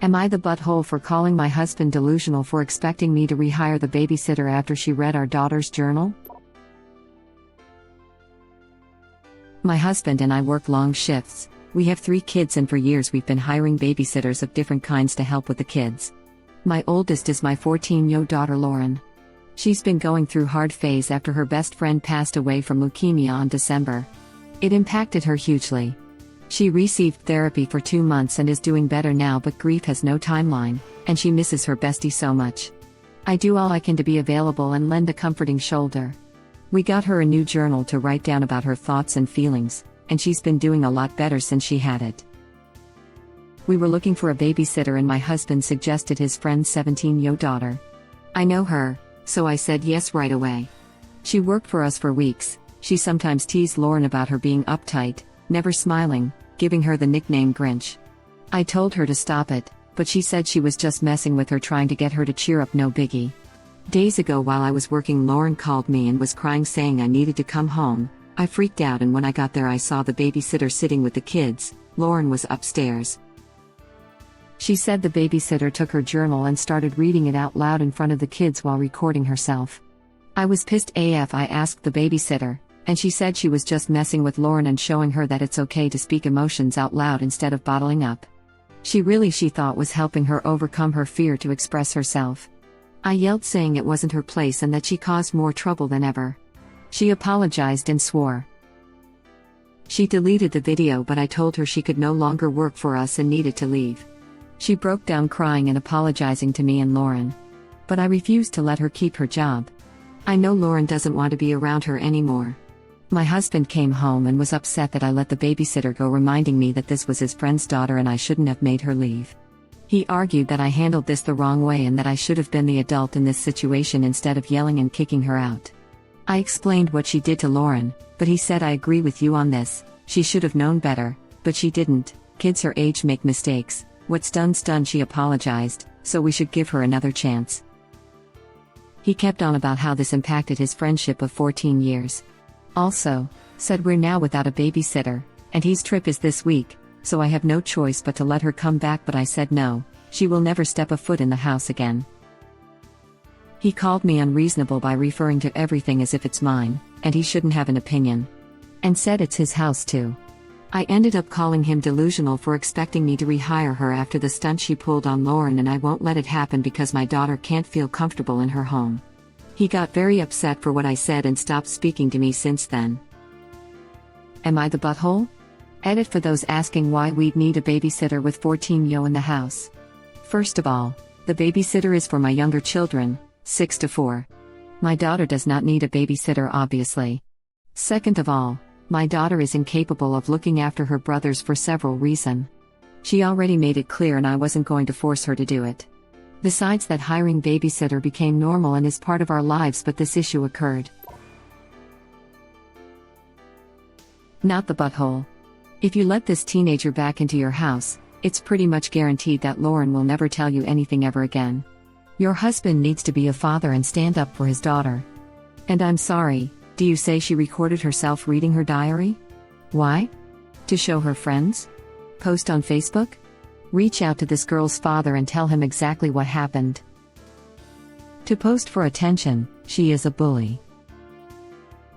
Am I the butthole for calling my husband delusional for expecting me to rehire the babysitter after she read our daughter's journal? My husband and I work long shifts. We have 3 kids and for years we've been hiring babysitters of different kinds to help with the kids. My oldest is my 14-year-old daughter Lauren. She's been going through hard phase after her best friend passed away from leukemia on December. It impacted her hugely. She received therapy for 2 months and is doing better now, but grief has no timeline, and she misses her bestie so much. I do all I can to be available and lend a comforting shoulder. We got her a new journal to write down about her thoughts and feelings, and she's been doing a lot better since she had it. We were looking for a babysitter and my husband suggested his friend's 17-year-old daughter. I know her, so I said yes right away. She worked for us for weeks. She sometimes teased Lauren about her being uptight, never smiling, giving her the nickname Grinch. I told her to stop it, but she said she was just messing with her, trying to get her to cheer up, no biggie. Days ago while I was working, Lauren called me and was crying saying I needed to come home. I freaked out, and when I got there I saw the babysitter sitting with the kids. Lauren was upstairs. She said the babysitter took her journal and started reading it out loud in front of the kids while recording herself. I was pissed AF. I asked the babysitter, and she said she was just messing with Lauren and showing her that it's okay to speak emotions out loud instead of bottling up. She thought was helping her overcome her fear to express herself. I yelled saying it wasn't her place and that she caused more trouble than ever. She apologized and swore. She deleted the video, but I told her she could no longer work for us and needed to leave. She broke down crying and apologizing to me and Lauren. But I refused to let her keep her job. I know Lauren doesn't want to be around her anymore. My husband came home and was upset that I let the babysitter go, reminding me that this was his friend's daughter and I shouldn't have made her leave. He argued that I handled this the wrong way and that I should have been the adult in this situation instead of yelling and kicking her out. I explained what she did to Lauren, but he said I agree with you on this. She should have known better, but she didn't. Kids her age make mistakes. What's done's done. She apologized, so we should give her another chance. He kept on about how this impacted his friendship of 14 years. Also, said we're now without a babysitter, and his trip is this week, so I have no choice but to let her come back, but I said no, she will never step a foot in the house again. He called me unreasonable by referring to everything as if it's mine, and he shouldn't have an opinion. And said it's his house too. I ended up calling him delusional for expecting me to rehire her after the stunt she pulled on Lauren, and I won't let it happen because my daughter can't feel comfortable in her home. He got very upset for what I said and stopped speaking to me since then. Am I the butthole? Edit for those asking why we'd need a babysitter with 14-year-old in the house. First of all, the babysitter is for my younger children, 6 to 4. My daughter does not need a babysitter, obviously. Second of all, my daughter is incapable of looking after her brothers for several reasons. She already made it clear and I wasn't going to force her to do it. Besides that, hiring babysitter became normal and is part of our lives, but this issue occurred. Not the butthole. If you let this teenager back into your house, it's pretty much guaranteed that Lauren will never tell you anything ever again. Your husband needs to be a father and stand up for his daughter. And I'm sorry, do you say she recorded herself reading her diary? Why? To show her friends? Post on Facebook? Reach out to this girl's father and tell him exactly what happened. To post for attention. She is a bully.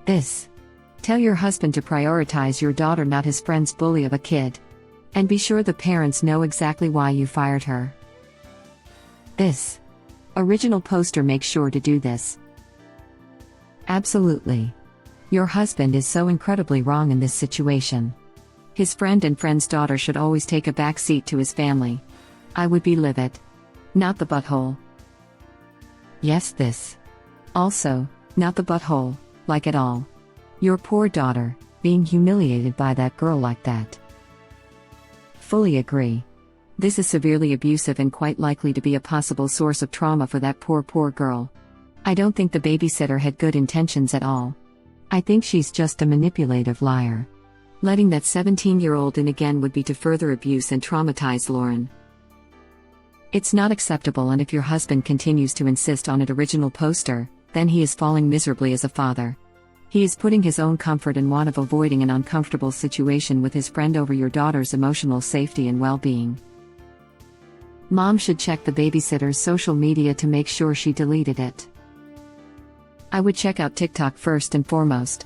This. Tell your husband to prioritize your daughter, not his friend's bully of a kid. And be sure the parents know exactly why you fired her. This. Original poster, make sure to do this. Absolutely. Your husband is so incredibly wrong in this situation. His friend and friend's daughter should always take a back seat to his family. I would be livid. Not the butthole. Yes, this. Also, not the butthole, like at all. Your poor daughter, being humiliated by that girl like that. Fully agree. This is severely abusive and quite likely to be a possible source of trauma for that poor girl. I don't think the babysitter had good intentions at all. I think she's just a manipulative liar. Letting that 17-year-old in again would be to further abuse and traumatize Lauren. It's not acceptable, and if your husband continues to insist on an original poster, then he is falling miserably as a father. He is putting his own comfort and want of avoiding an uncomfortable situation with his friend over your daughter's emotional safety and well-being. Mom should check the babysitter's social media to make sure she deleted it. I would check out TikTok first and foremost.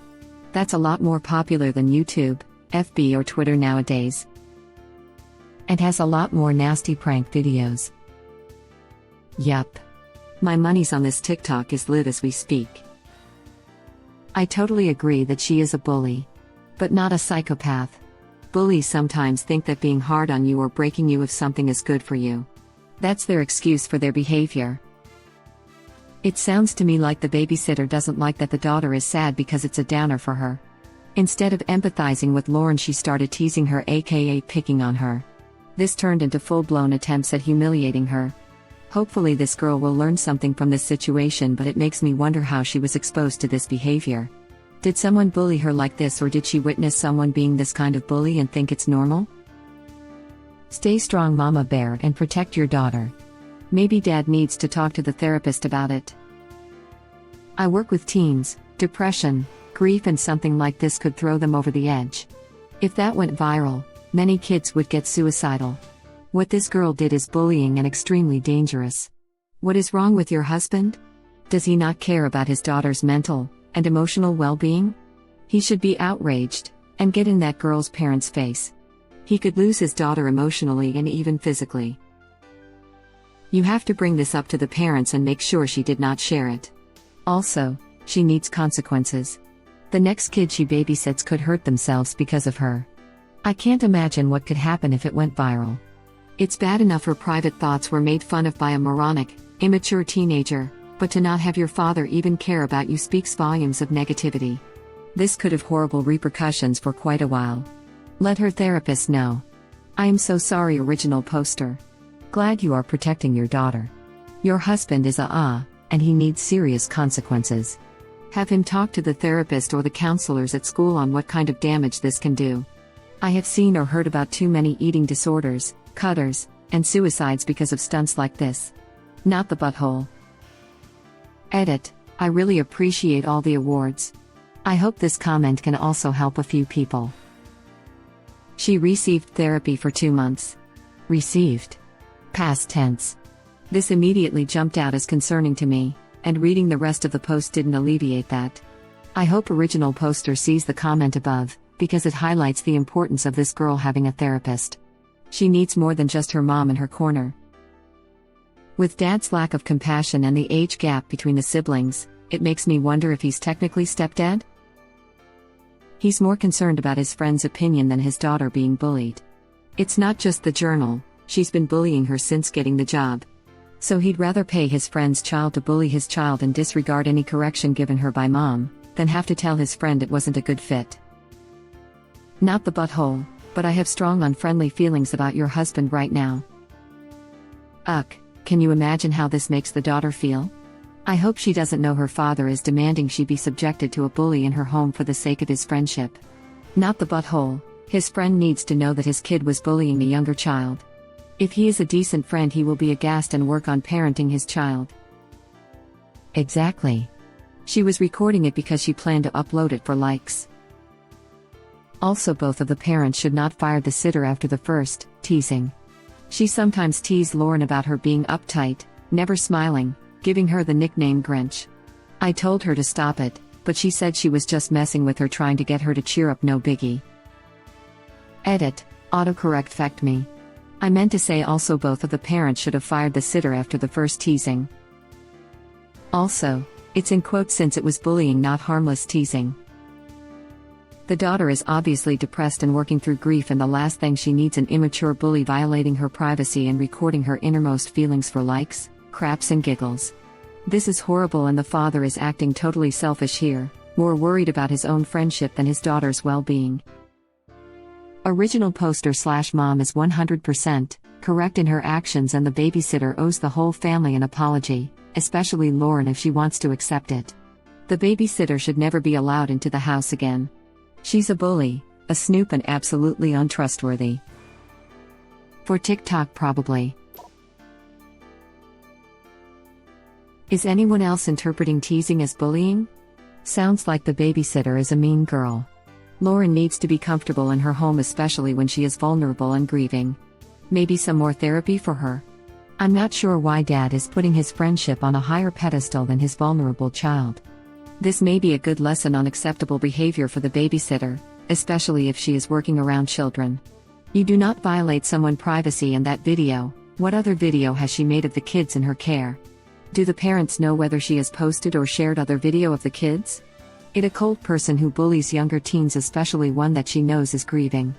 That's a lot more popular than YouTube, FB or Twitter nowadays. And has a lot more nasty prank videos. Yup. My money's on this TikTok is lit as we speak. I totally agree that she is a bully. But not a psychopath. Bullies sometimes think that being hard on you or breaking you if something is good for you. That's their excuse for their behavior. It sounds to me like the babysitter doesn't like that the daughter is sad because it's a downer for her. Instead of empathizing with Lauren, she started teasing her, aka picking on her. This turned into full-blown attempts at humiliating her. Hopefully this girl will learn something from this situation, but it makes me wonder how she was exposed to this behavior. Did someone bully her like this, or did she witness someone being this kind of bully and think it's normal? Stay strong, Mama Bear, and protect your daughter. Maybe Dad needs to talk to the therapist about it. I work with teens. Depression, grief, and something like this could throw them over the edge. If that went viral, many kids would get suicidal. What this girl did is bullying and extremely dangerous. What is wrong with your husband? Does he not care about his daughter's mental and emotional well-being? He should be outraged and get in that girl's parents' face. He could lose his daughter emotionally and even physically. You have to bring this up to the parents and make sure she did not share it. Also, she needs consequences. The next kid she babysits could hurt themselves because of her. I can't imagine what could happen if it went viral. It's bad enough her private thoughts were made fun of by a moronic, immature teenager, but to not have your father even care about you speaks volumes of negativity. This could have horrible repercussions for quite a while. Let her therapist know. I am so sorry, original poster. Glad you are protecting your daughter. Your husband is and he needs serious consequences. Have him talk to the therapist or the counselors at school on what kind of damage this can do. I have seen or heard about too many eating disorders, cutters, and suicides because of stunts like this. Not the butthole. Edit. I really appreciate all the awards. I hope this comment can also help a few people. She received therapy for 2 months. Received. Past tense. This immediately jumped out as concerning to me, and reading the rest of the post didn't alleviate that. I hope original poster sees the comment above, because it highlights the importance of this girl having a therapist. She needs more than just her mom in her corner. With Dad's lack of compassion and the age gap between the siblings, it makes me wonder if he's technically stepdad? He's more concerned about his friend's opinion than his daughter being bullied. It's not just the journal. She's been bullying her since getting the job. So he'd rather pay his friend's child to bully his child and disregard any correction given her by mom, than have to tell his friend it wasn't a good fit. Not the butthole, but I have strong unfriendly feelings about your husband right now. Can you imagine how this makes the daughter feel? I hope she doesn't know her father is demanding she be subjected to a bully in her home for the sake of his friendship. Not the butthole, his friend needs to know that his kid was bullying a younger child. If he is a decent friend, he will be aghast and work on parenting his child. Exactly. She was recording it because she planned to upload it for likes. Also, both of the parents should not fire the sitter after the first teasing. She sometimes teased Lauren about her being uptight, never smiling, giving her the nickname Grinch. I told her to stop it, but she said she was just messing with her, trying to get her to cheer up, no biggie. Edit. Autocorrect fact me. I meant to say also both of the parents should have fired the sitter after the first teasing. Also, it's in quotes since it was bullying, not harmless teasing. The daughter is obviously depressed and working through grief, and the last thing she needs an immature bully violating her privacy and recording her innermost feelings for likes, craps and giggles. This is horrible, and the father is acting totally selfish here, more worried about his own friendship than his daughter's well-being. Original poster / mom is 100% correct in her actions, and the babysitter owes the whole family an apology, especially Lauren if she wants to accept it. The babysitter should never be allowed into the house again. She's a bully, a snoop, and absolutely untrustworthy. For TikTok probably. Is anyone else interpreting teasing as bullying? Sounds like the babysitter is a mean girl. Lauren needs to be comfortable in her home, especially when she is vulnerable and grieving. Maybe some more therapy for her. I'm not sure why dad is putting his friendship on a higher pedestal than his vulnerable child. This may be a good lesson on acceptable behavior for the babysitter, especially if she is working around children. You do not violate someone's privacy in that video. What other video has she made of the kids in her care? Do the parents know whether she has posted or shared other video of the kids? It a cold person who bullies younger teens, especially one that she knows is grieving.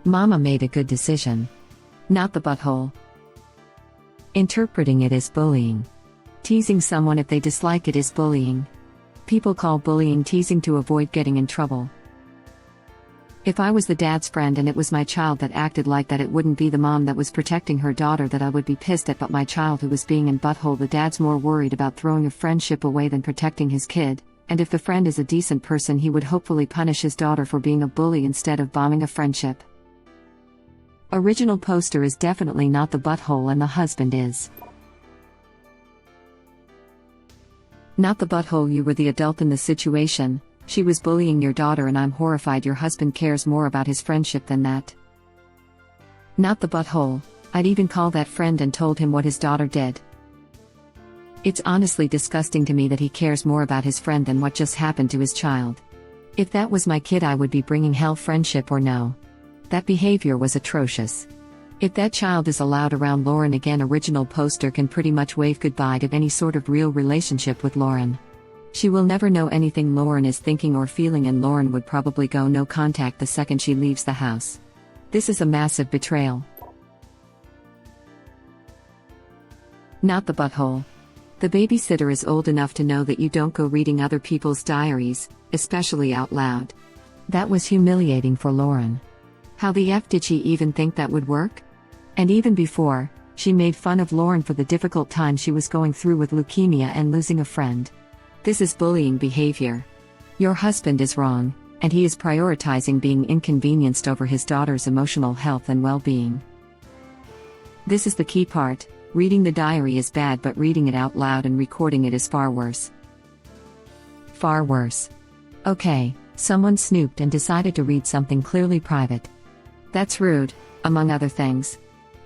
Mama made a good decision. Not the butthole. Interpreting it as bullying. Teasing someone if they dislike it is bullying. People call bullying teasing to avoid getting in trouble. If I was the dad's friend and it was my child that acted like that, it wouldn't be the mom that was protecting her daughter that I would be pissed at, but my child who was being in butthole. The dad's more worried about throwing a friendship away than protecting his kid, and if the friend is a decent person he would hopefully punish his daughter for being a bully instead of bombing a friendship. Original poster is definitely not the butthole and the husband is. Not the butthole. You were the adult in the situation. She was bullying your daughter and I'm horrified your husband cares more about his friendship than that. Not the butthole. I'd even call that friend and told him what his daughter did. It's honestly disgusting to me that he cares more about his friend than what just happened to his child. If that was my kid I would be bringing hell, friendship or no. That behavior was atrocious. If that child is allowed around Lauren again, original poster can pretty much wave goodbye to any sort of real relationship with Lauren. She will never know anything Lauren is thinking or feeling, and Lauren would probably go no contact the second she leaves the house. This is a massive betrayal. Not the butthole. The babysitter is old enough to know that you don't go reading other people's diaries, especially out loud. That was humiliating for Lauren. How the F did she even think that would work? And even before, she made fun of Lauren for the difficult time she was going through with leukemia and losing a friend. This is bullying behavior. Your husband is wrong, and he is prioritizing being inconvenienced over his daughter's emotional health and well-being. This is the key part. Reading the diary is bad, but reading it out loud and recording it is far worse. Far worse. Okay, someone snooped and decided to read something clearly private. That's rude, among other things.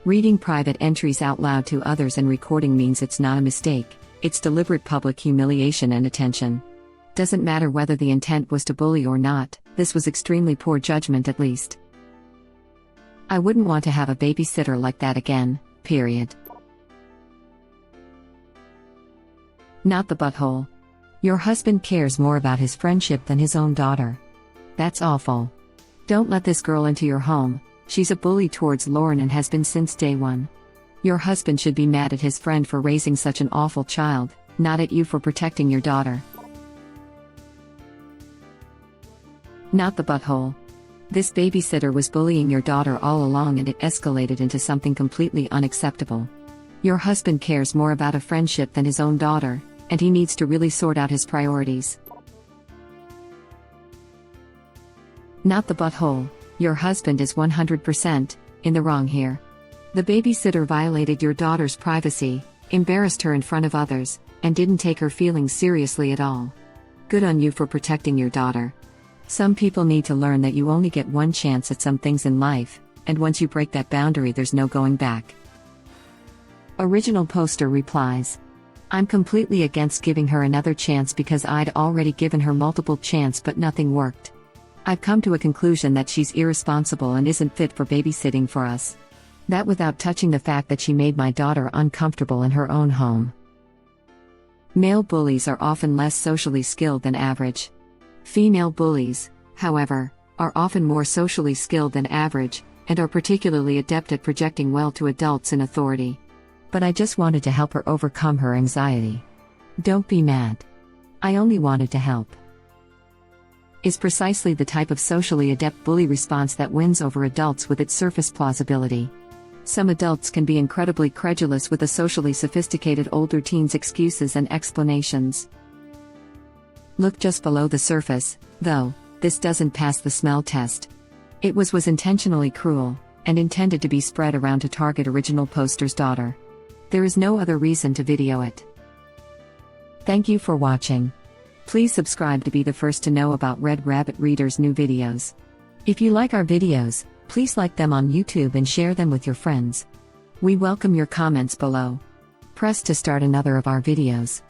Reading private entries out loud to others and recording means it's not a mistake. It's deliberate public humiliation and attention. Doesn't matter whether the intent was to bully or not, this was extremely poor judgment at least. I wouldn't want to have a babysitter like that again, period. Not the butthole. Your husband cares more about his friendship than his own daughter. That's awful. Don't let this girl into your home. She's a bully towards Lauren and has been since day one. Your husband should be mad at his friend for raising such an awful child, not at you for protecting your daughter. Not the butthole. This babysitter was bullying your daughter all along and it escalated into something completely unacceptable. Your husband cares more about a friendship than his own daughter, and he needs to really sort out his priorities. Not the butthole. Your husband is 100% in the wrong here. The babysitter violated your daughter's privacy, embarrassed her in front of others, and didn't take her feelings seriously at all. Good on you for protecting your daughter. Some people need to learn that you only get one chance at some things in life, and once you break that boundary there's no going back. Original poster replies. I'm completely against giving her another chance because I'd already given her multiple chances but nothing worked. I've come to a conclusion that she's irresponsible and isn't fit for babysitting for us. That without touching the fact that she made my daughter uncomfortable in her own home. Male bullies are often less socially skilled than average. Female bullies, however, are often more socially skilled than average, and are particularly adept at projecting well to adults in authority. But I just wanted to help her overcome her anxiety. Don't be mad. I only wanted to help. Is precisely the type of socially adept bully response that wins over adults with its surface plausibility. Some adults can be incredibly credulous with the socially sophisticated older teens' excuses and explanations. Look just below the surface, though, this doesn't pass the smell test. It was intentionally cruel, and intended to be spread around to target original poster's daughter. There is no other reason to video it. Thank you for watching. Please subscribe to be the first to know about Red Rabbit Reader's new videos. If you like our videos, please like them on YouTube and share them with your friends. We welcome your comments below. Press to start another of our videos.